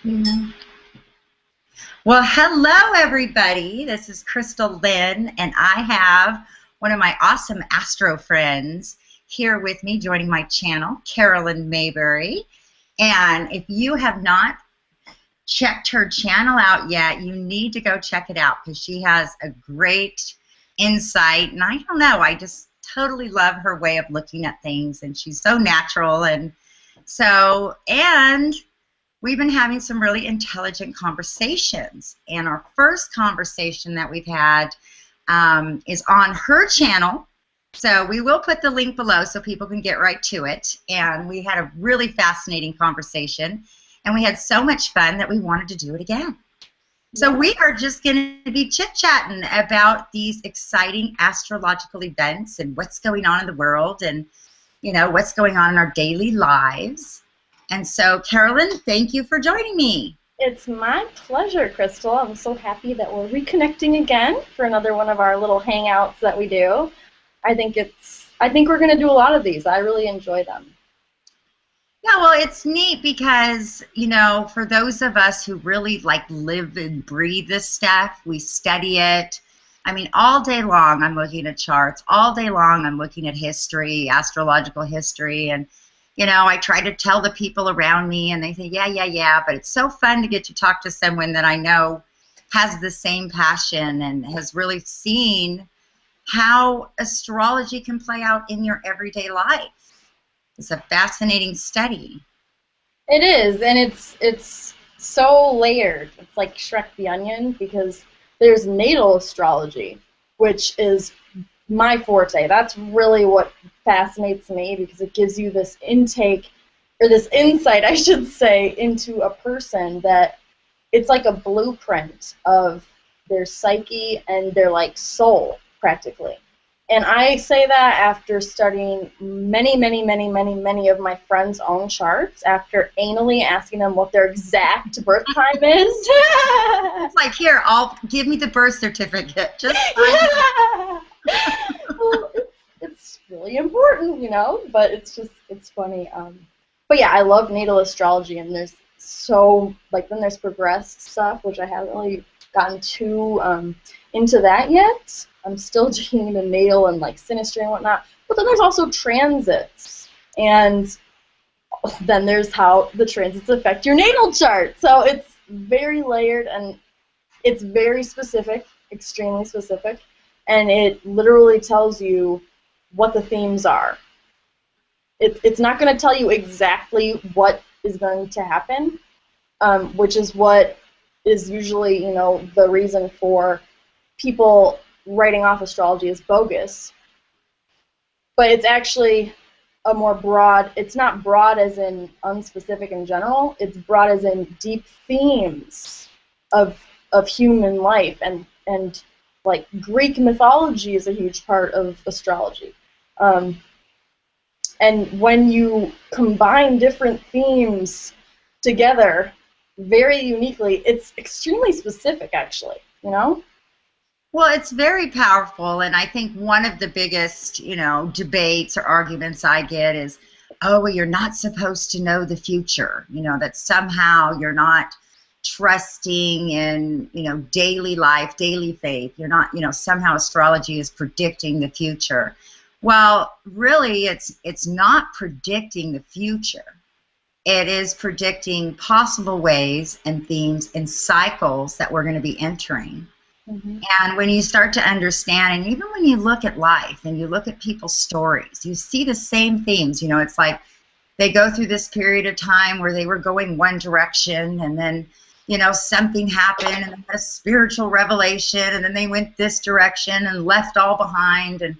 Mhm. Well, hello, everybody. This is Chrystal Lynn, and I have one of my awesome astro friends here with me joining my channel, Carolyn Mayberry. And if you have not checked her channel out yet, you need to go check it out because she has a great insight. And I don't know, I just totally love her way of looking at things, and she's so natural. And we've been having some really intelligent conversations. And our first conversation that we've had is on her channel. So we will put the link below so people can get right to it. And we had a really fascinating conversation. And we had so much fun that we wanted to do it again. So we are just going to be chit-chatting about these exciting astrological events and what's going on in the world and, you know, what's going on in our daily lives. And so, Carolyn, thank you for joining me. It's my pleasure, Chrystal. I'm so happy that we're reconnecting again for another one of our little hangouts that we do. I think we're going to do a lot of these. I really enjoy them. Yeah, well, it's neat because, you know, for those of us who really live and breathe this stuff, we study it. I mean, all day long I'm looking at charts. All day long I'm looking at history, astrological history, and you know, I try to tell the people around me, and they say, yeah, but it's so fun to get to talk to someone that I know has the same passion and has really seen how astrology can play out in your everyday life. It's a fascinating study. It is, and it's so layered. It's like Shrek the Onion, because there's natal astrology, which is my forte. That's really what fascinates me, because it gives you this intake, or this insight, I should say, into a person that it's like a blueprint of their psyche and their soul, practically. And I say that after studying many of my friends' own charts, after anally asking them what their exact birth time is. It's like, here, give me the birth certificate. Just well, it's really important, you know, but it's funny. But yeah, I love natal astrology, and there's then there's progressed stuff, which I haven't really gotten too into that yet. I'm still doing the natal and synastry and whatnot. But then there's also transits, and then there's how the transits affect your natal chart. So it's very layered, and it's very specific, extremely specific, and it literally tells you what the themes are. It's not going to tell you exactly what is going to happen, which is what is usually, you know, the reason for people writing off astrology as bogus. But it's actually a more broad, it's not broad as in unspecific in general, it's broad as in deep themes of human life, and like Greek mythology is a huge part of astrology. And when you combine different themes together very uniquely, it's extremely specific, actually, you know? Well, it's very powerful, and I think one of the biggest, you know, debates or arguments I get is, oh, well, you're not supposed to know the future, you know, that somehow you're not trusting in, you know, daily life, daily faith. You're not, you know, somehow astrology is predicting the future. Well, really, it's not predicting the future. It is predicting possible ways and themes and cycles that we're going to be entering. Mm-hmm. And when you start to understand, and even when you look at life and you look at people's stories, you see the same themes. You know, it's like they go through this period of time where they were going one direction, and then, you know, something happened, and they had a spiritual revelation, and then they went this direction and left all behind. And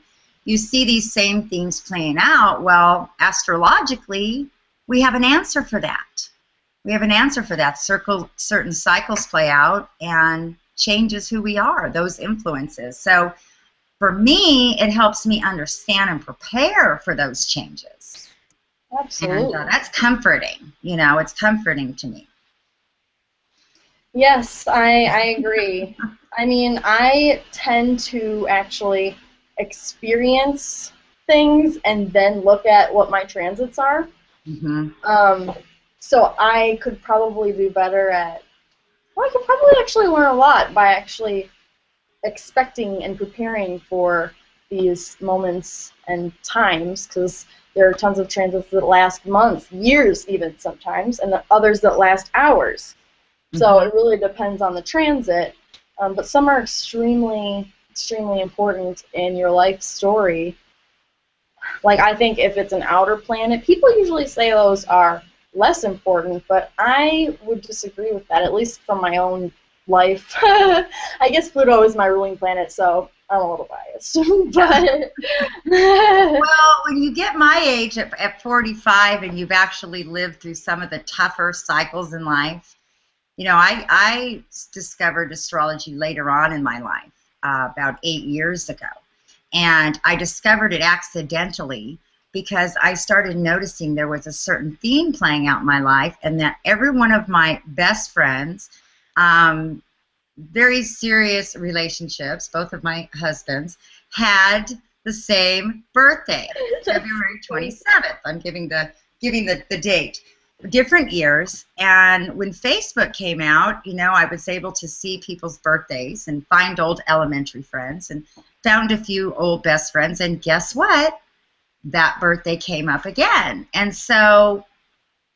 you see these same things playing out. Well, astrologically, we have an answer for that. We have an answer for that. Certain cycles play out and changes who we are, those influences. So for me, it helps me understand and prepare for those changes. Absolutely. And that's comforting. You know, it's comforting to me. Yes, I agree. I mean, I tend to actually experience things and then look at what my transits are. Mm-hmm. So I could probably do better at, well, I could probably actually learn a lot by actually expecting and preparing for these moments and times, because there are tons of transits that last months, years even sometimes, and others that last hours. So it really depends on the transit, but some are extremely, extremely important in your life story. Like, I think if it's an outer planet, people usually say those are less important, but I would disagree with that, at least from my own life. I guess Pluto is my ruling planet, so I'm a little biased. But well, when you get my age at 45 and you've actually lived through some of the tougher cycles in life, you know, I discovered astrology later on in my life, about 8 years ago. And I discovered it accidentally because I started noticing there was a certain theme playing out in my life, and that every one of my best friends, very serious relationships, both of my husbands, had the same birthday, February 27th. I'm giving the date. Different years, and when Facebook came out, you know, I was able to see people's birthdays and find old elementary friends, and found a few old best friends, and guess what? That birthday came up again. And so,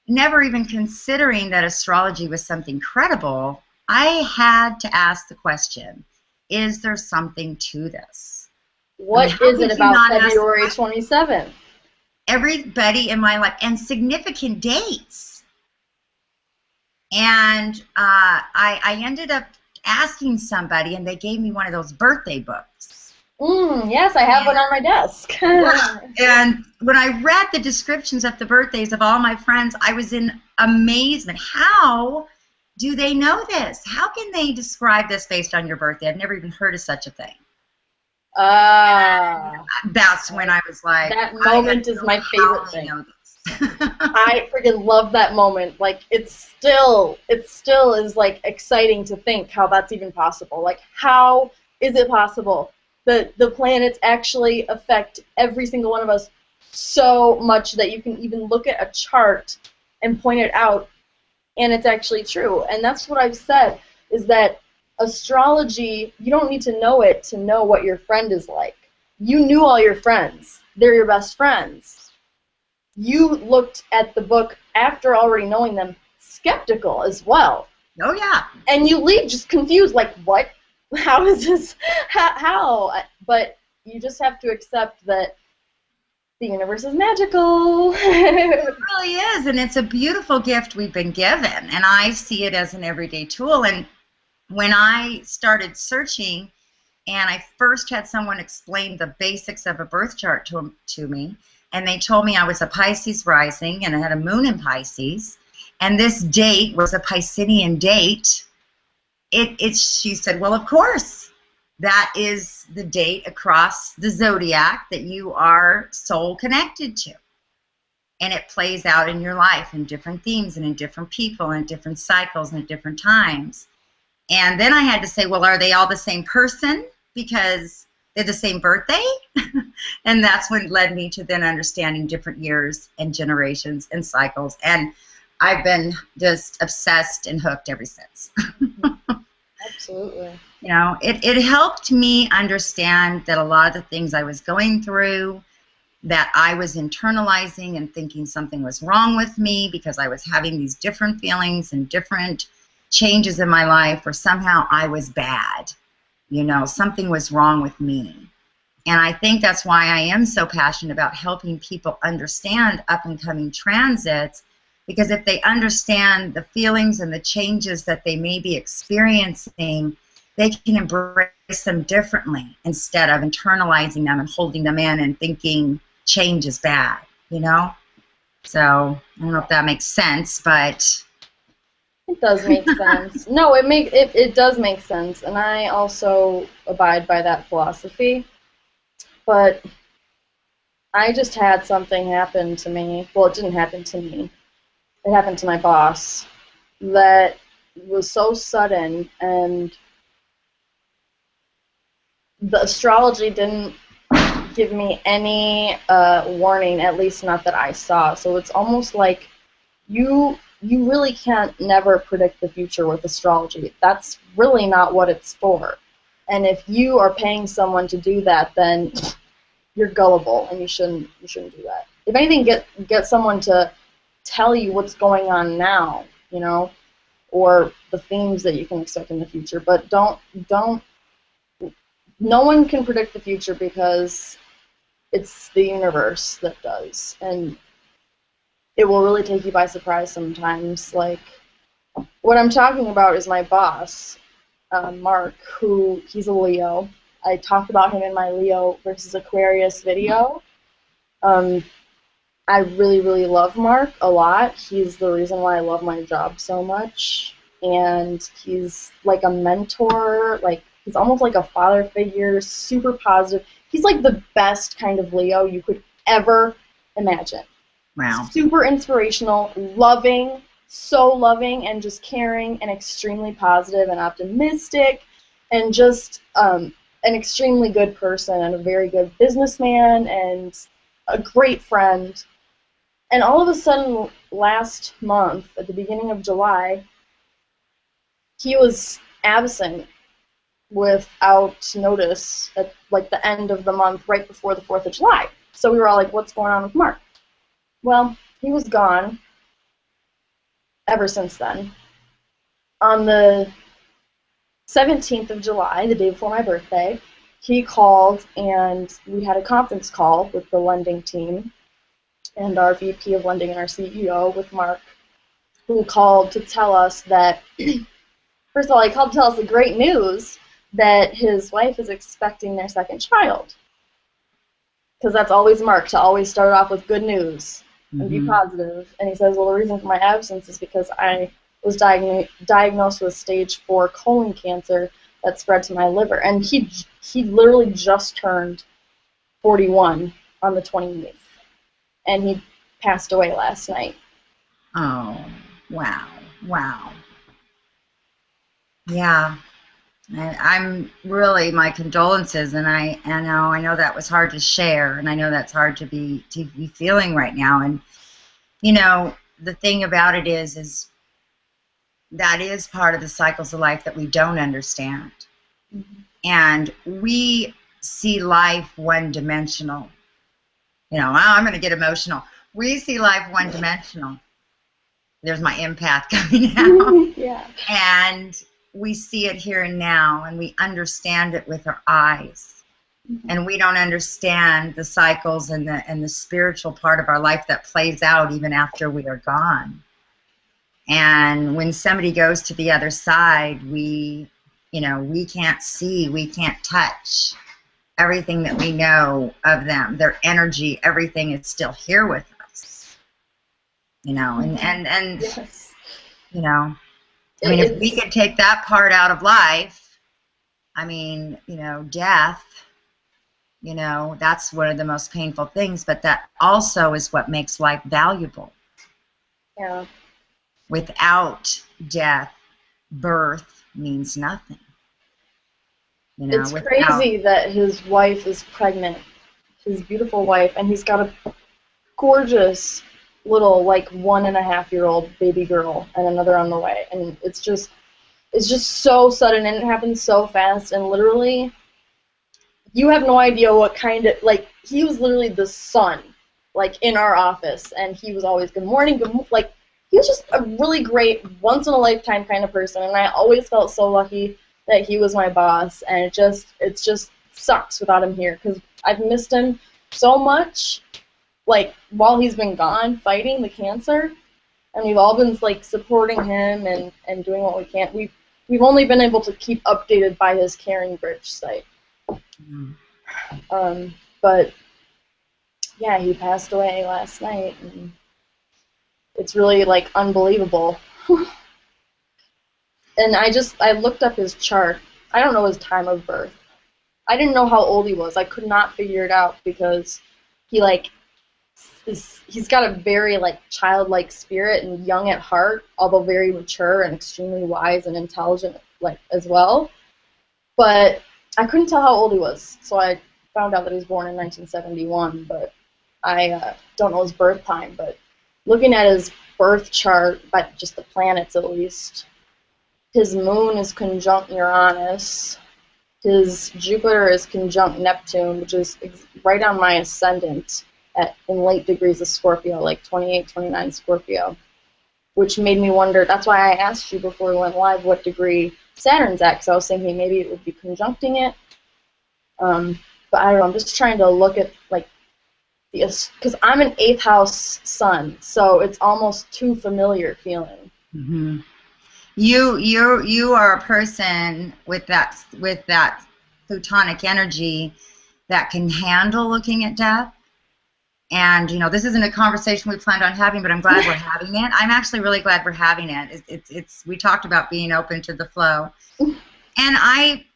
never even considering that astrology was something credible, I had to ask the question, is there something to this? What is it about February 27th? Everybody in my life, and significant dates. And I ended up asking somebody, and they gave me one of those birthday books. Yes, I have one on my desk. And when I read the descriptions of the birthdays of all my friends, I was in amazement. How do they know this? How can they describe this based on your birthday? I've never even heard of such a thing. That's when I was like, that moment is my favorite thing. I freaking love that moment. Like, it still is like exciting to think how that's even possible. Like, how is it possible that the planets actually affect every single one of us so much that you can even look at a chart and point it out, and it's actually true? And that's what I've said, is that astrology, you don't need to know it to know what your friend is like. You knew all your friends. They're your best friends. You looked at the book after already knowing them, skeptical as well. Oh, yeah. And you leave just confused, like, what? How is this? How? But you just have to accept that the universe is magical. It really is, and it's a beautiful gift we've been given, and I see it as an everyday tool. And when I started searching, and I first had someone explain the basics of a birth chart to me, and they told me I was a Pisces rising, and I had a moon in Pisces, and this date was a Piscean date. She said, well, of course, that is the date across the zodiac that you are soul connected to. And it plays out in your life in different themes and in different people and in different cycles and at different times. And then I had to say, well, are they all the same person because they're the same birthday? And that's what led me to then understanding different years and generations and cycles. And I've been just obsessed and hooked ever since. Absolutely. You know, it helped me understand that a lot of the things I was going through, that I was internalizing and thinking something was wrong with me because I was having these different feelings and different changes in my life, or somehow I was bad. You know, something was wrong with me. And I think that's why I am so passionate about helping people understand up-and-coming transits, because if they understand the feelings and the changes that they may be experiencing, they can embrace them differently instead of internalizing them and holding them in and thinking change is bad, you know? So I don't know if that makes sense, but it does make sense. No, it does make sense, and I also abide by that philosophy. But I just had something happen to me. Well, it didn't happen to me. It happened to my boss. That was so sudden, and the astrology didn't give me any warning, at least not that I saw. So it's almost like you you really can't never predict the future with astrology. That's really not what it's for. And if you are paying someone to do that, then you're gullible, and you shouldn't do that. If anything, get someone to tell you what's going on now, you know, or the themes that you can expect in the future. But don't. No one can predict the future because it's the universe that does, and it will really take you by surprise sometimes. Like, what I'm talking about is my boss, Mark, he's a Leo. I talked about him in my Leo versus Aquarius video. I really, really love Mark a lot. He's the reason why I love my job so much. And he's like a mentor, like he's almost like a father figure, super positive. He's like the best kind of Leo you could ever imagine. Wow. Super inspirational, loving, so loving and just caring and extremely positive and optimistic and just an extremely good person and a very good businessman and a great friend. And all of a sudden, last month, at the beginning of July, he was absent without notice at like the end of the month, right before the 4th of July. So we were all like, what's going on with Mark? Well, he was gone ever since then. On the 17th of July, the day before my birthday, he called and we had a conference call with the lending team and our VP of lending and our CEO with Mark, who called to tell us that, first of all, he called to tell us the great news that his wife is expecting their second child. Because that's always Mark, to always start off with good news and be positive. And he says, well, the reason for my absence is because I was diagnosed with stage 4 colon cancer that spread to my liver. And he literally just turned 41 on the 28th. And he passed away last night. Oh, wow. Wow. Yeah. I'm really, my condolences, and I know that was hard to share, and I know that's hard to be feeling right now. And you know, the thing about it is that is part of the cycles of life that we don't understand. And we see life one-dimensional. You know, I'm going to get emotional. We see life one-dimensional. There's my empath coming out. Yeah. And we see it here and now, and we understand it with our eyes. And we don't understand the cycles and the spiritual part of our life that plays out even after we are gone. And when somebody goes to the other side, we can't see, we can't touch everything that we know of them. Their energy, everything is still here with us. You know, and yes. You know, I mean, if we could take that part out of life, I mean, you know, death, you know, that's one of the most painful things, but that also is what makes life valuable. Yeah. Without death, birth means nothing. You know, it's crazy that his wife is pregnant, his beautiful wife, and he's got a gorgeous little, like, 1.5-year-old baby girl and another on the way. And it's just so sudden, and it happens so fast, and literally you have no idea what kind of, like, he was literally the sun, like, in our office, and he was always good morning, like, he was just a really great, once-in-a-lifetime kind of person, and I always felt so lucky that he was my boss, and it just sucks without him here, because I've missed him so much, like, while he's been gone fighting the cancer, and we've all been, like, supporting him and doing what we can. We've only been able to keep updated by his Caring Bridge site. But yeah, he passed away last night, and it's really, like, unbelievable. And I looked up his chart. I don't know his time of birth. I didn't know how old he was. I could not figure it out because he's got a very, like, childlike spirit and young at heart, although very mature and extremely wise and intelligent, like, as well. But I couldn't tell how old he was, so I found out that he was born in 1971, but I don't know his birth time. But looking at his birth chart, by just the planets at least, his moon is conjunct Uranus. His Jupiter is conjunct Neptune, which is right on my ascendant in late degrees of Scorpio, like 28, 29 Scorpio, which made me wonder. That's why I asked you before we went live what degree Saturn's at, because I was thinking maybe it would be conjuncting it. But I don't know. I'm just trying to look at like because I'm an 8th house sun, so it's almost too familiar feeling. Mm-hmm. You are a person with that plutonic energy that can handle looking at death. And you know, this isn't a conversation we planned on having, but I'm glad we're having it. I'm actually really glad we're having it. It's we talked about being open to the flow, and I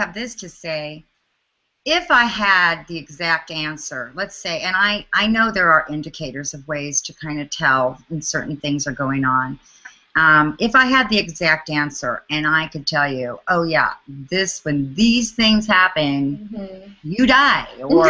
have this to say. If I had the exact answer, let's say, and I know there are indicators of ways to kind of tell when certain things are going on. If I had the exact answer and I could tell you, oh yeah, when these things happen, you die, or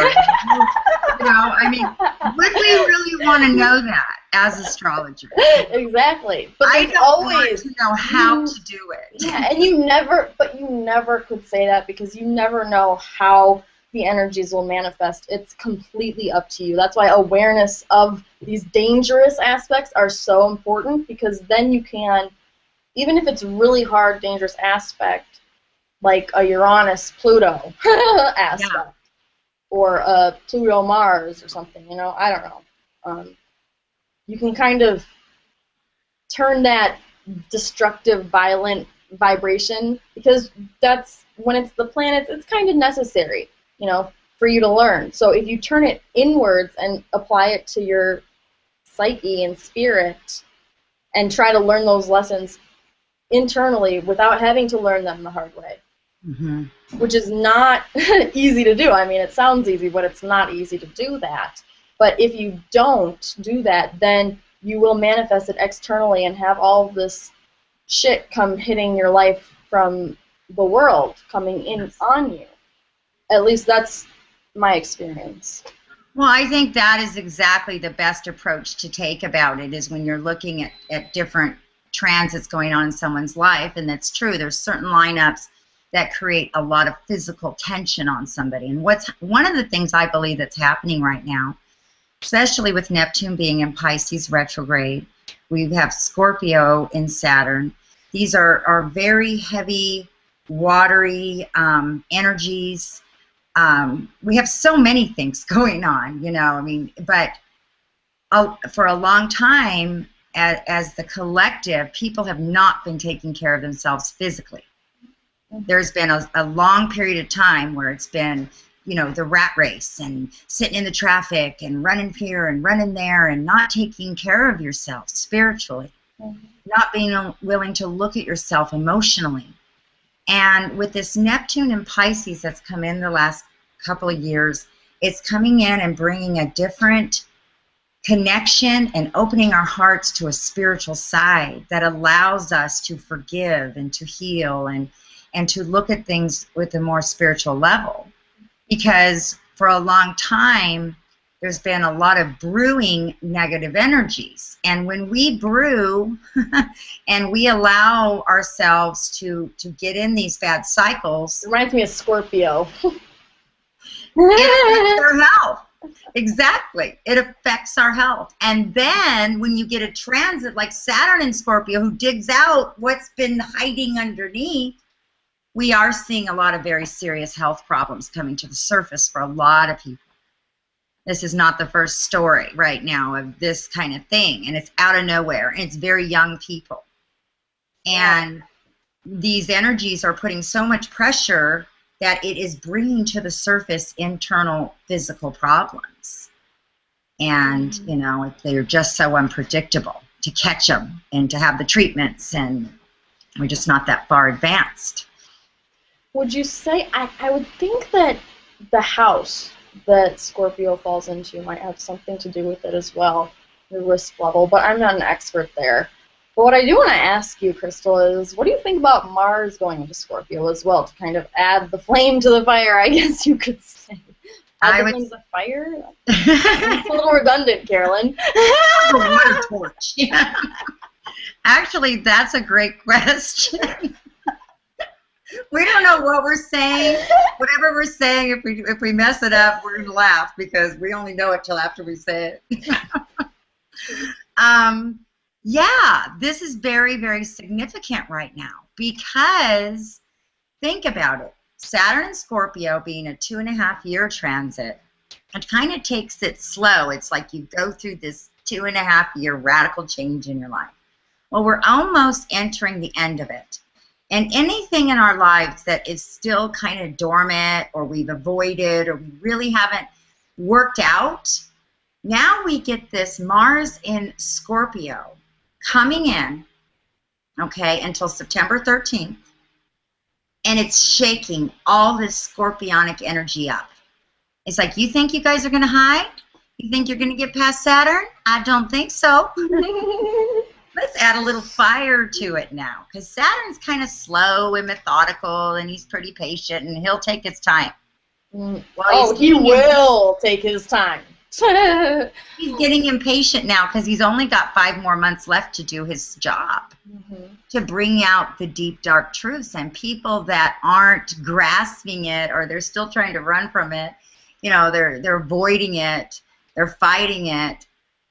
I mean, would we really want to know that as astrologers? Exactly, but I don't always want to know how to do it. Yeah, and you never could say that because you never know how the energies will manifest. It's completely up to you. That's why awareness of these dangerous aspects are so important, because then you can, even if it's really hard, dangerous aspect, like a Uranus-Pluto aspect, or a Pluto-Mars or something, I don't know. You can kind of turn that destructive, violent vibration, because that's when it's the planets, it's kind of necessary, for you to learn. So if you turn it inwards and apply it to your psyche and spirit and try to learn those lessons internally without having to learn them the hard way, which is not easy to do. I mean, it sounds easy, but it's not easy to do that. But if you don't do that, then you will manifest it externally and have all of this shit come hitting your life from the world coming in on you. At least that's my experience. Well, I think that is exactly the best approach to take about it, is when you're looking at different transits going on in someone's life. And that's true. There's certain lineups that create a lot of physical tension on somebody. And one of the things I believe that's happening right now, especially with Neptune being in Pisces retrograde, we have Scorpio in Saturn. These are very heavy, watery energies. We have so many things going on, but for a long time, as the collective, people have not been taking care of themselves physically. There's been a long period of time where it's been, the rat race and sitting in the traffic and running here and running there and not taking care of yourself spiritually, not being willing to look at yourself emotionally. And with this Neptune and Pisces that's come in the last couple of years, it's coming in and bringing a different connection and opening our hearts to a spiritual side that allows us to forgive and to heal and to look at things with a more spiritual level. Because for a long time, there's been a lot of brewing negative energies. And when we brew and we allow ourselves to get in these bad cycles... It reminds me of Scorpio. It affects our health. Exactly. It affects our health. And then when you get a transit like Saturn in Scorpio, who digs out what's been hiding underneath, we are seeing a lot of very serious health problems coming to the surface for a lot of people. This is not the first story right now of this kind of thing, and it's out of nowhere, and it's very young people. And these energies are putting so much pressure that it is bringing to the surface internal physical problems. And, they're just so unpredictable to catch them and to have the treatments, and we're just not that far advanced. Would you say, I would think that the house that Scorpio falls into might have something to do with it as well, the risk level, but I'm not an expert there. But what I do want to ask you, Chrystal, is what do you think about Mars going into Scorpio as well, to kind of add the flame to the fire, I guess you could say? Had the wings of fire? It's a little redundant, Carolyn. The water torch. Yeah. Actually, that's a great question. We don't know what we're saying. Whatever we're saying, if we mess it up, we're going to laugh because we only know it till after we say it. Yeah, this is very, very significant right now because think about it. Saturn and Scorpio being a 2.5-year transit, it kind of takes it slow. It's like you go through this 2.5-year radical change in your life. Well, we're almost entering the end of it. And anything in our lives that is still kind of dormant or we've avoided or we really haven't worked out, now we get this Mars in Scorpio coming in, okay, until September 13th. And it's shaking all this scorpionic energy up. It's like, you think you guys are going to hide? You think you're going to get past Saturn? I don't think so. Let's add a little fire to it now, because Saturn's kind of slow and methodical, and he's pretty patient, and he'll take his time. Well, he will take his time. He's getting impatient now because he's only got 5 more months left to do his job, to bring out the deep, dark truths. And people that aren't grasping it or they're still trying to run from it, you know, they're avoiding it, they're fighting it.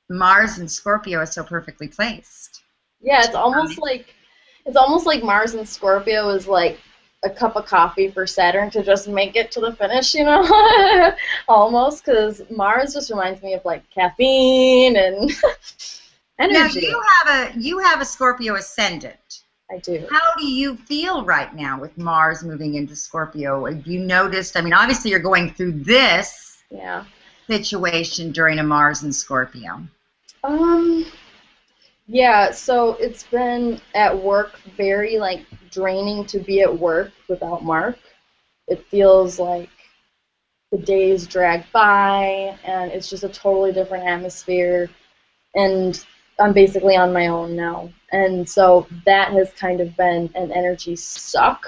Mars and Scorpio is so perfectly placed. Yeah, it's almost like Mars and Scorpio is like a cup of coffee for Saturn to just make it to the finish, you know, almost, because Mars just reminds me of like caffeine and energy. Now you have a Scorpio ascendant. I do. How do you feel right now with Mars moving into Scorpio? Have you noticed? I mean, obviously you're going through this situation during a Mars and Scorpio. Yeah, so it's been at work very like draining to be at work without Mark. It feels like the days drag by and it's just a totally different atmosphere, and I'm basically on my own now. And so that has kind of been an energy suck.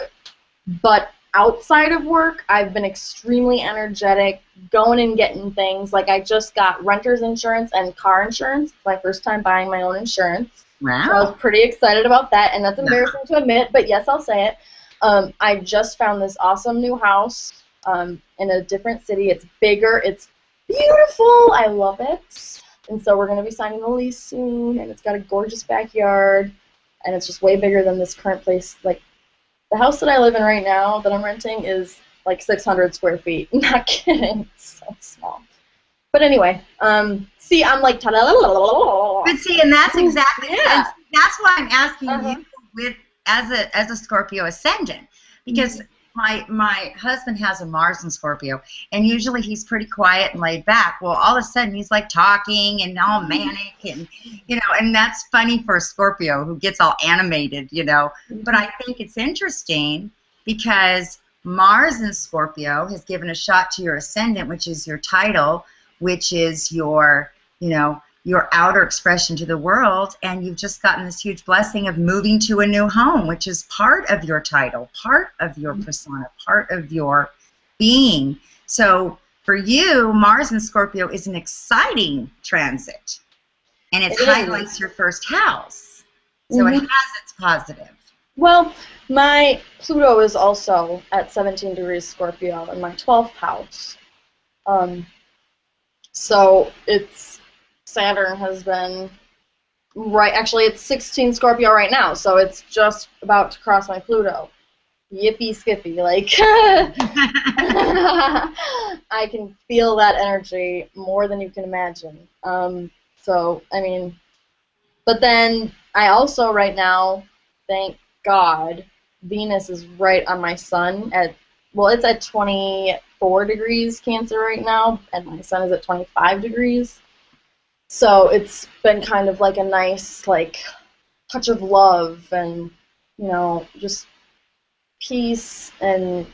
But outside of work, I've been extremely energetic, going and getting things. Like I just got renter's insurance and car insurance. My first time buying my own insurance. Wow. So I was pretty excited about that, and that's embarrassing to admit, but yes, I'll say it. I just found this awesome new house in a different city. It's bigger. It's beautiful. I love it. And so we're going to be signing the lease soon, and it's got a gorgeous backyard, and it's just way bigger than this current place. Like, the house that I live in right now that I'm renting is like 600 square feet. Not kidding. It's so small. But anyway, see, I'm like, but see, and that's exactly, and that's why I'm asking you with as a Scorpio ascendant, because my husband has a Mars in Scorpio, and usually he's pretty quiet and laid back. Well, all of a sudden he's like talking and all manic, and you know, and that's funny for a Scorpio who gets all animated, you know. But I think it's interesting because Mars in Scorpio has given a shot to your ascendant, which is your title, which is your, you know, your outer expression to the world, and you've just gotten this huge blessing of moving to a new home, which is part of your title, part of your persona, part of your being. So for you, Mars in Scorpio is an exciting transit, and it highlights your first house. So it has its positive. Well, my Pluto is also at 17 degrees Scorpio in my 12th house. So it's Saturn has been actually it's 16 Scorpio right now, so it's just about to cross my Pluto. Yippee skippy, like I can feel that energy more than you can imagine. So I mean, but then I also right now, thank God, Venus is right on my sun at, well, it's at 24 degrees Cancer right now, and my sun is at 25 degrees. So it's been kind of like a nice, like, touch of love and, you know, just peace and,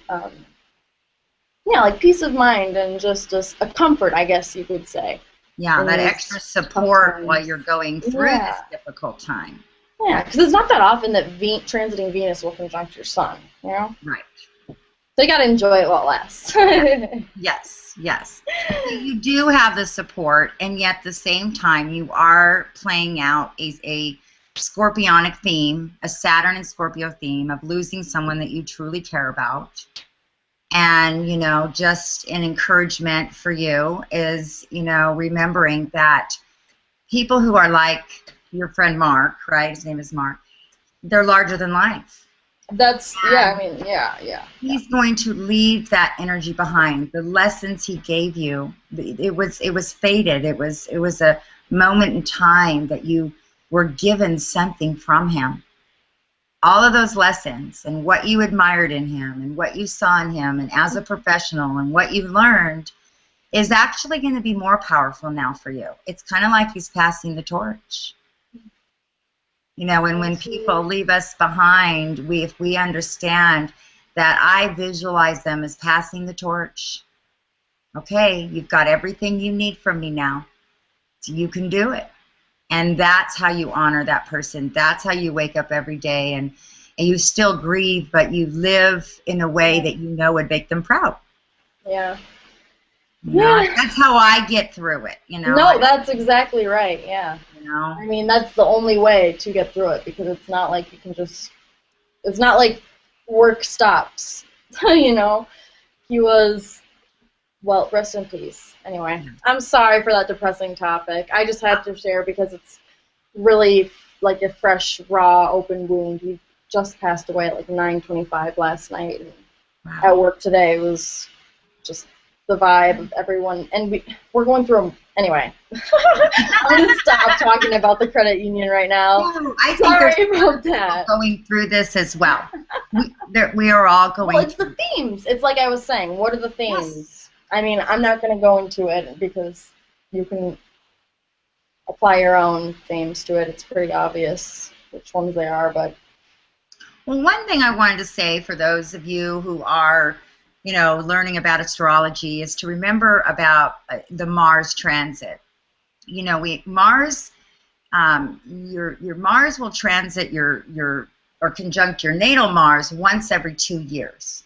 yeah, like peace of mind and just a comfort, I guess you could say. Yeah, that extra support while you're going through this difficult time. Yeah, because it's not that often that transiting Venus will conjunct your sun, you know? Right. So you got to enjoy it while it lasts. Yes, yes. So you do have the support, and yet at the same time, you are playing out a Scorpionic theme, a Saturn and Scorpio theme of losing someone that you truly care about. And, you know, just an encouragement for you is, you know, remembering that people who are like your friend Mark, right? His name is Mark. They're larger than life. That's, yeah, I mean, yeah. He's going to leave that energy behind. The lessons he gave you, it was fated. It was a moment in time that you were given something from him. All of those lessons and what you admired in him and what you saw in him and as a professional and what you've learned is actually going to be more powerful now for you. It's kind of like he's passing the torch. You know, and when people leave us behind, if we understand that I visualize them as passing the torch, okay, you've got everything you need from me now. So you can do it. And that's how you honor that person. That's how you wake up every day and you still grieve, but you live in a way that you know would make them proud. Yeah. You know, that's how I get through it, you know. No, that's exactly right, yeah. You know? I mean, that's the only way to get through it, because it's not like you can just, it's not like work stops, you know. He was, well, rest in peace. Anyway, I'm sorry for that depressing topic. I just had to share because it's really like a fresh, raw, open wound. He just passed away at like 9:25 last night. And at work today was just the vibe of everyone, and we're going through anyway. I'm going to stop talking about the credit union right now. No, I think sorry about that. Going through this as well. We are all going. Well, it's the themes. It's like I was saying. What are the themes? Yes. I mean, I'm not going to go into it because you can apply your own themes to it. It's pretty obvious which ones they are, but. Well, one thing I wanted to say for those of you who are, you know, learning about astrology is to remember about the Mars transit. You know, Mars, your Mars will transit or conjunct your natal Mars once every 2 years.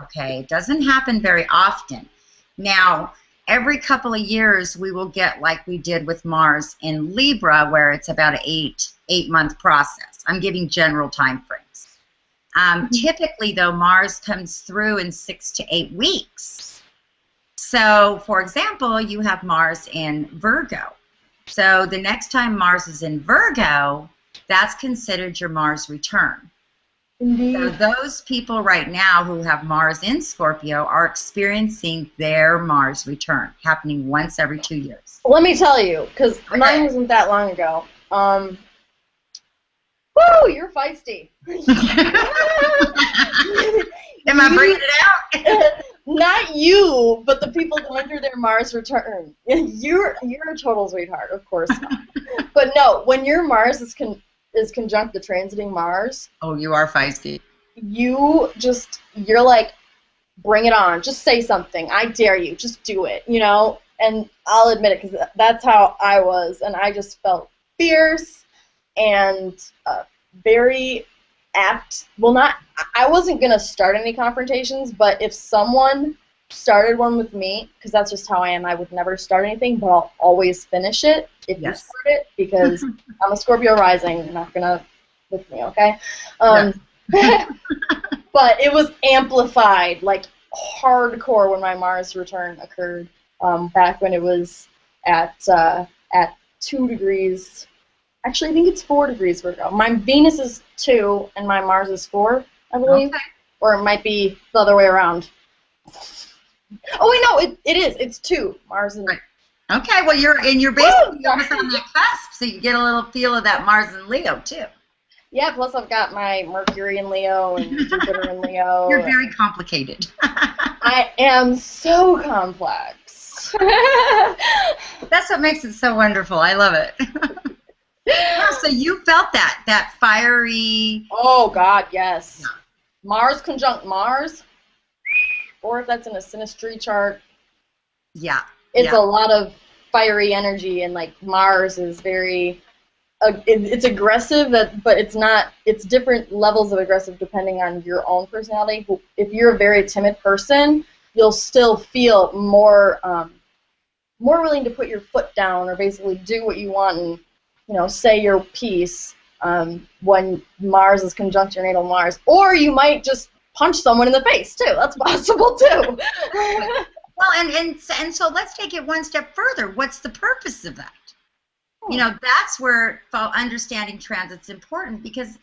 Okay, it doesn't happen very often. Now, every couple of years we will get like we did with Mars in Libra, where it's about an 8-month process. I'm giving general time frames. Typically, though, Mars comes through in 6 to 8 weeks. So, for example, you have Mars in Virgo. So the next time Mars is in Virgo, that's considered your Mars return. So those people right now who have Mars in Scorpio are experiencing their Mars return, happening once every 2 years. Let me tell you, because mine wasn't that long ago. Woo, you're feisty. Am I bringing it out? Not you, but the people going through their Mars return. You're a total sweetheart, of course not. But no, when your Mars is conjunct the transiting Mars. Oh, you are feisty. You're like, bring it on. Just say something. I dare you. Just do it, you know? And I'll admit it, because that's how I was. And I just felt fierce and very apt. Well, I wasn't going to start any confrontations, but if someone started one with me, because that's just how I am, I would never start anything, but I'll always finish it if you start it, because I'm a Scorpio rising. You're not going to with me, okay? But it was amplified, like hardcore, when my Mars return occurred, back when it was at 2 degrees. Actually, I think it's 4 degrees Virgo. My Venus is 2 and my Mars is 4, I believe. Okay. Or it might be the other way around. Oh, wait, no, it is. It's 2. Mars and... Right. Okay, well, you're basically almost on that cusp, so you get a little feel of that Mars and Leo, too. Yeah, plus I've got my Mercury in Leo and Jupiter in Leo. You're very complicated. I am so complex. That's what makes it so wonderful. I love it. Oh, so you felt that fiery... Oh, God, yes. Yeah. Mars conjunct Mars, or if that's in a synastry chart. Yeah. It's a lot of fiery energy, and, like, Mars is very it's aggressive, but it's not. It's different levels of aggressive depending on your own personality. If you're a very timid person, you'll still feel more more willing to put your foot down or basically do what you want and, you know, say your piece when Mars is conjunct your natal Mars. Or you might just punch someone in the face too. That's possible too. Well, and so let's take it one step further. What's the purpose of that? You know, that's where understanding transit's important, because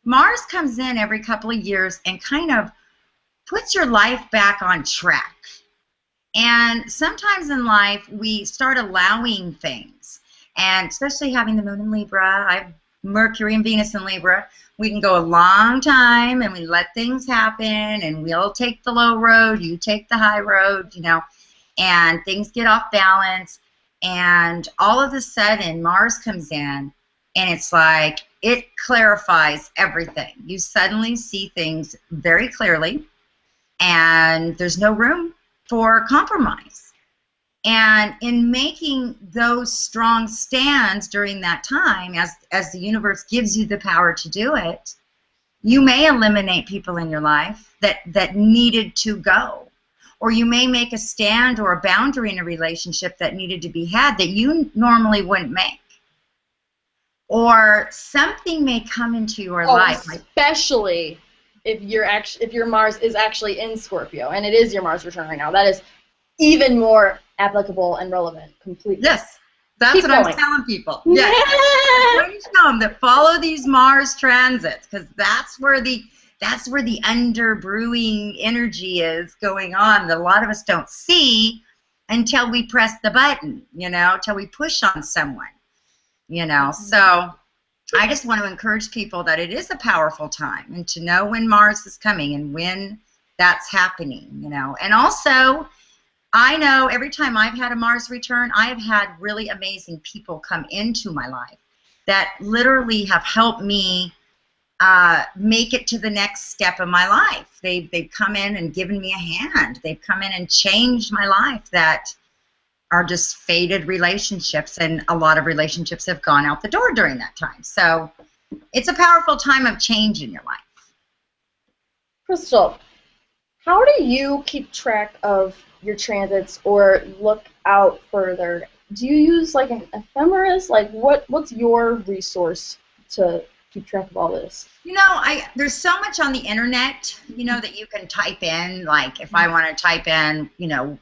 Mars comes in every couple of years and kind of puts your life back on track. And sometimes in life, we start allowing things, and especially having the moon in Libra, I have Mercury and Venus in Libra, we can go a long time and we let things happen, and we'll take the low road, you take the high road, you know, and things get off balance. And all of a sudden, Mars comes in, and it's like it clarifies everything. You suddenly see things very clearly, and there's no room for compromise. And in making those strong stands during that time, as the universe gives you the power to do it, you may eliminate people in your life that needed to go. Or you may make a stand or a boundary in a relationship that needed to be had that you normally wouldn't make. Or something may come into your life. Especially if your Mars is actually in Scorpio, and it is your Mars return right now. That is even more applicable and relevant completely. Yes, that's what I'm telling people. Yes. I'm going to tell them that follow these Mars transits, because that's where the underbrewing energy is going on that a lot of us don't see until we press the button, you know, until we push on someone, you know. So I just want to encourage people that it is a powerful time, and to know when Mars is coming and when that's happening, you know. And also, I know every time I've had a Mars return, I've had really amazing people come into my life that literally have helped me make it to the next step of my life. They've come in and given me a hand. They've come in and changed my life that are just faded relationships, and a lot of relationships have gone out the door during that time. So it's a powerful time of change in your life. Chrystal, how do you keep track of your transits or look out further? Do you use like an ephemeris? Like what's your resource to keep track of all this? You know, there's so much on the internet, you know, that you can type in. Like if I want to type in, you know,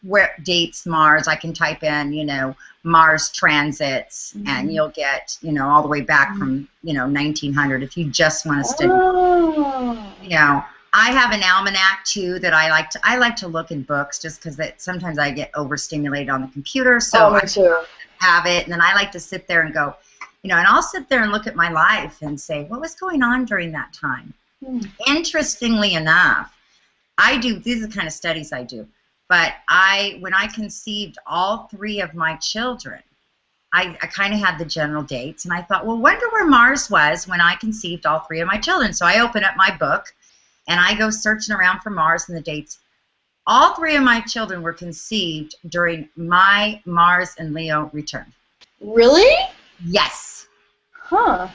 where dates Mars, I can type in, you know, Mars transits, and you'll get, you know, all the way back from, you know, 1900 if you just want to study. You know, I have an almanac too that I like to look in books, just because sometimes I get overstimulated on the computer, so I have it, and then I like to sit there and go, you know, and I'll sit there and look at my life and say, what was going on during that time? Interestingly enough, these are the kind of studies I do, but when I conceived all three of my children, I kind of had the general dates, and I thought, well, wonder where Mars was when I conceived all three of my children. So I open up my book, and I go searching around for Mars and the dates. All three of my children were conceived during my Mars and Leo return. Really? Yes. Huh.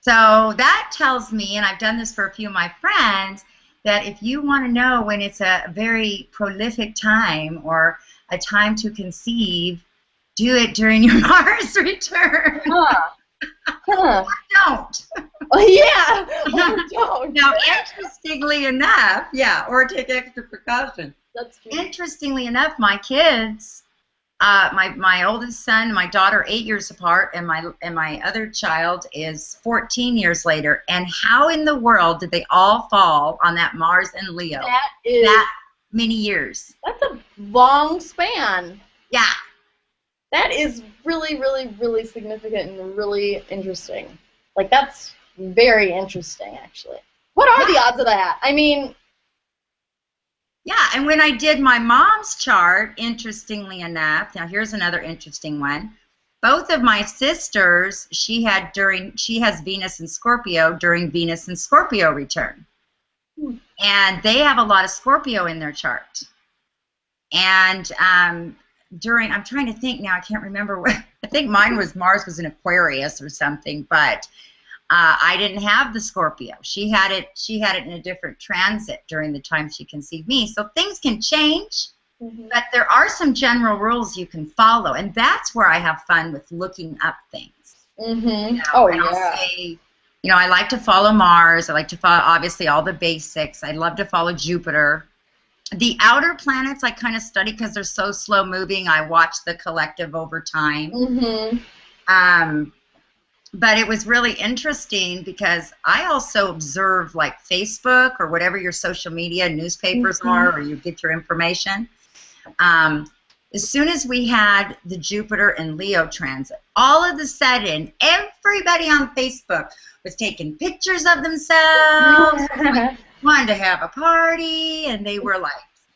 So that tells me, and I've done this for a few of my friends, that if you want to know when it's a very prolific time or a time to conceive, do it during your Mars return. Or don't. Oh, yeah. Or don't. Now, interestingly enough, or take extra precaution. That's true. Interestingly enough, my kids, my oldest son and my daughter, 8 years apart, and my other child is 14 years later. And how in the world did they all fall on that Mars and Leo? That many years. That's a long span. Yeah. That is really, really, really significant and really interesting. Like, that's very interesting, actually. What are the odds of that? I mean... Yeah, and when I did my mom's chart, interestingly enough, now here's another interesting one. Both of my sisters, she has Venus in Scorpio during Venus and Scorpio return. And they have a lot of Scorpio in their chart. And I'm trying to think now, I can't remember I think mine was Mars was in Aquarius or something, but I didn't have the Scorpio. She had it. She had it in a different transit during the time she conceived me. So things can change, but there are some general rules you can follow, and that's where I have fun with looking up things. You know, Oh, and yeah. I'll say, you know, I like to follow Mars. I like to follow, obviously, all the basics. I love to follow Jupiter. The outer planets I kind of study because they're so slow moving. I watch the collective over time. But it was really interesting because I also observe like Facebook or whatever your social media newspapers are, or you get your information. As soon as we had the Jupiter and Leo transit, all of a sudden, everybody on Facebook was taking pictures of themselves, like, wanted to have a party, and they were like,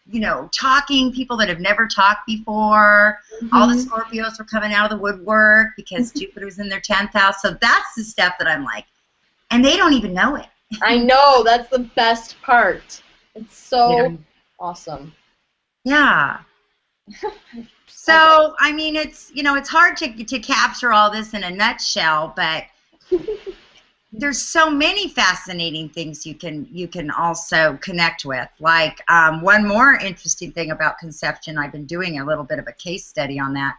you know, talking, people that have never talked before. All the Scorpios were coming out of the woodwork because Jupiter's in their 10th house. So that's the stuff that I'm like, and they don't even know it. I know, that's the best part. It's so awesome. Yeah. So, I mean, it's, you know, it's hard to capture all this in a nutshell, but there's so many fascinating things you can also connect with. Like one more interesting thing about conception, I've been doing a little bit of a case study on that.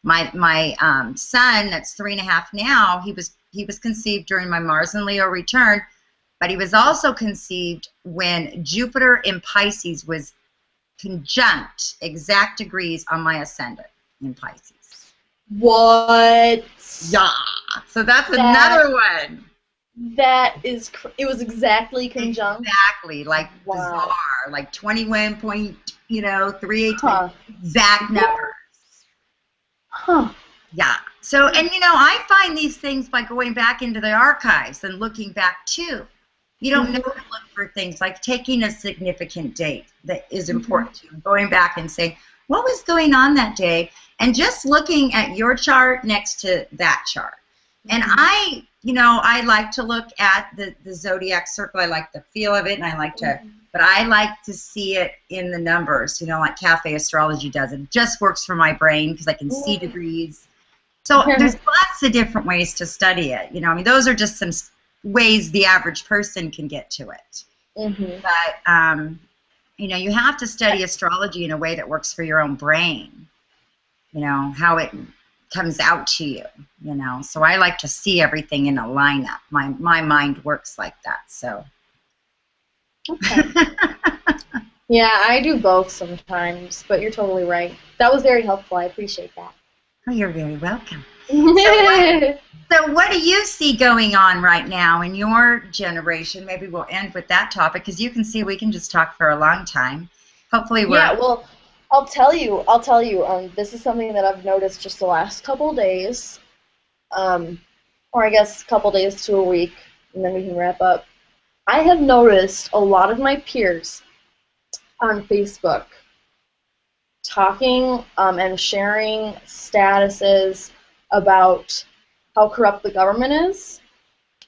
My son, that's 3.5 now, he was conceived during my Mars and Leo return, but he was also conceived when Jupiter in Pisces was conjunct exact degrees on my ascendant in Pisces. What? Yeah. So that's another one. That is, it was exactly conjunct. Exactly, like bizarre, like 21.38 exact numbers. Yeah. So, and you know, I find these things by going back into the archives and looking back too. You don't know to look for things like taking a significant date that is important to you, going back and saying, what was going on that day? And just looking at your chart next to that chart. And I, you know, I like to look at the zodiac circle. I like the feel of it, and I like to, but I like to see it in the numbers, you know, like Cafe Astrology does. It just works for my brain because I can see degrees. So there's lots of different ways to study it. You know, I mean, those are just some ways the average person can get to it. But, you know, you have to study astrology in a way that works for your own brain, you know, how it comes out to you, you know. So I like to see everything in a lineup. My mind works like that, so. Yeah, I do both sometimes, but you're totally right. That was very helpful. I appreciate that. Oh, you're very welcome. So what do you see going on right now in your generation? Maybe we'll end with that topic because you can see we can just talk for a long time. Hopefully we're... Yeah, well, I'll tell you, this is something that I've noticed just the last couple days, or I guess a couple days to a week, and then we can wrap up. I have noticed a lot of my peers on Facebook talking and sharing statuses about how corrupt the government is,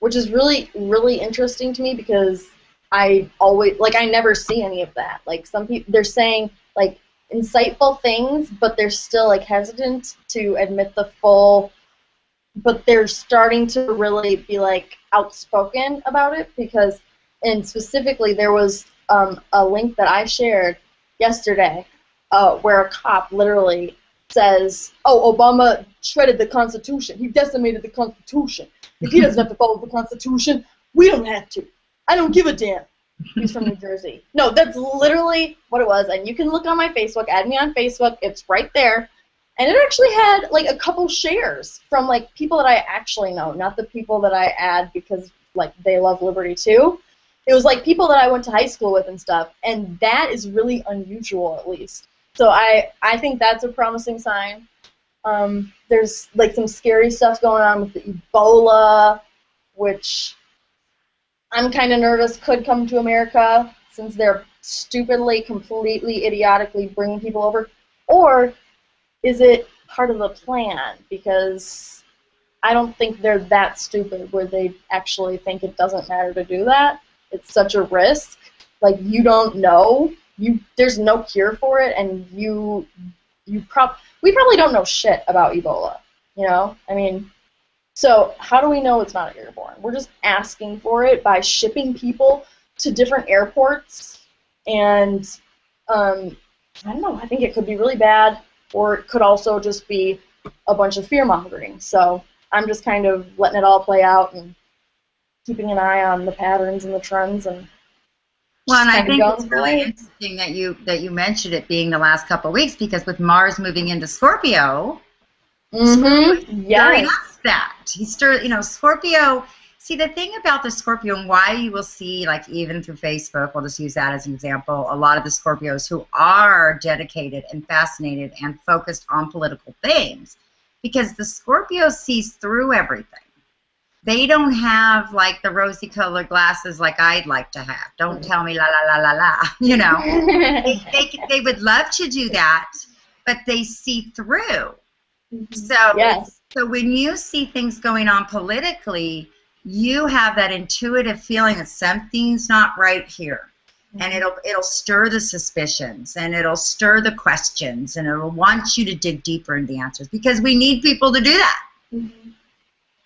which is really, really interesting to me because I always, like, I never see any of that. Like, some people, they're saying, like, insightful things, but they're still, like, hesitant to admit the full, but they're starting to really be, like, outspoken about it because, and specifically, there was a link that I shared yesterday where a cop literally says, oh, Obama shredded the Constitution. He decimated the Constitution. If he doesn't have to follow the Constitution, we don't have to. I don't give a damn. He's from New Jersey. No, that's literally what it was. And you can look on my Facebook, add me on Facebook. It's right there. And it actually had, like, a couple shares from, like, people that I actually know, not the people that I add because, like, they love liberty too. It was, like, people that I went to high school with and stuff. And that is really unusual, at least. So I think that's a promising sign. There's, like, some scary stuff going on with the Ebola, which I'm kind of nervous could come to America since they're stupidly, completely, idiotically bringing people over. Or is it part of the plan? Because I don't think they're that stupid where they actually think it doesn't matter to do that. It's such a risk. Like, you don't know. There's no cure for it, and we probably don't know shit about Ebola. You know, I mean, so how do we know it's not airborne? We're just asking for it by shipping people to different airports, and I don't know. I think it could be really bad, or it could also just be a bunch of fear mongering. So I'm just kind of letting it all play out and keeping an eye on the patterns and the trends, and well, and I kind of think going it's for really it. interesting that you mentioned it being the last couple of weeks, because with Mars moving into Scorpio, Mm-hmm. stirring Yes. up that. Scorpio. See, the thing about the Scorpio, and why you will see, like, even through Facebook, we'll just use that as an example, a lot of the Scorpios who are dedicated and fascinated and focused on political things, because the Scorpio sees through everything. They don't have, like, the rosy-colored glasses like I'd like to have. Don't tell me la, la, la, la, la, you know. They would love to do that, but they see through. So, Yes. so when you see things going on politically, you have that intuitive feeling that something's not right here, and it'll stir the suspicions, and it'll stir the questions, and it'll want you to dig deeper into the answers, because we need people to do that. Mm-hmm.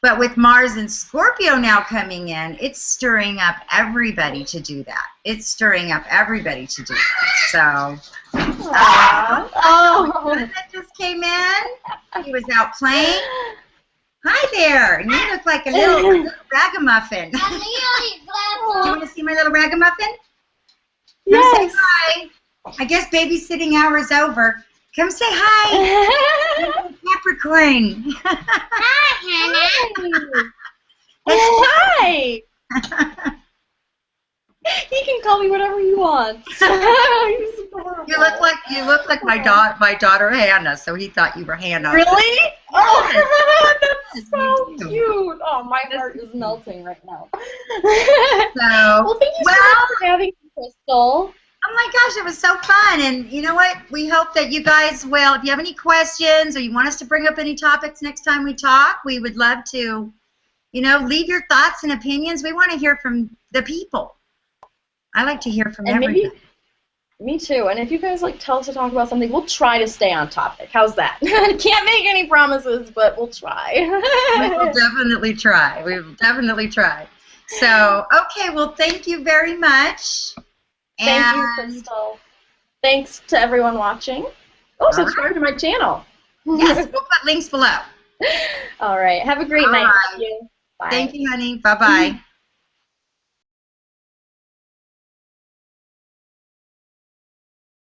But with Mars and Scorpio now coming in, it's stirring up everybody to do that. It's stirring up everybody to do that. So, Oh, that just came in. He was out playing. Hi there. And you look like a little ragamuffin. Do you want to see my little ragamuffin? yes. Come say hi. I guess babysitting hour is over. Come say hi. Capricorn. Hi. He can call me whatever he wants. You look like my daughter Hannah, so he thought you were Hannah. Really? Oh, that's so cute. Oh, my heart is melting right now. Well, thank you so much for having me, Chrystal. Oh my gosh, it was so fun. And you know what? We hope that you guys will, if you have any questions or you want us to bring up any topics next time we talk, we would love to, leave your thoughts and opinions. We want to hear from the people. I like to hear from everybody. Me too. And if you guys tell us to talk about something, we'll try to stay on topic. How's that? Can't make any promises, but we'll try. We will definitely try. We will definitely try. So, okay, well, thank you very much. Thank you, Chrystal. Thanks to everyone watching. Oh, subscribe to my channel. Yes, we'll put links below. All right. Have a great night. Right. Thank you. Bye. Thank you, honey. Bye-bye.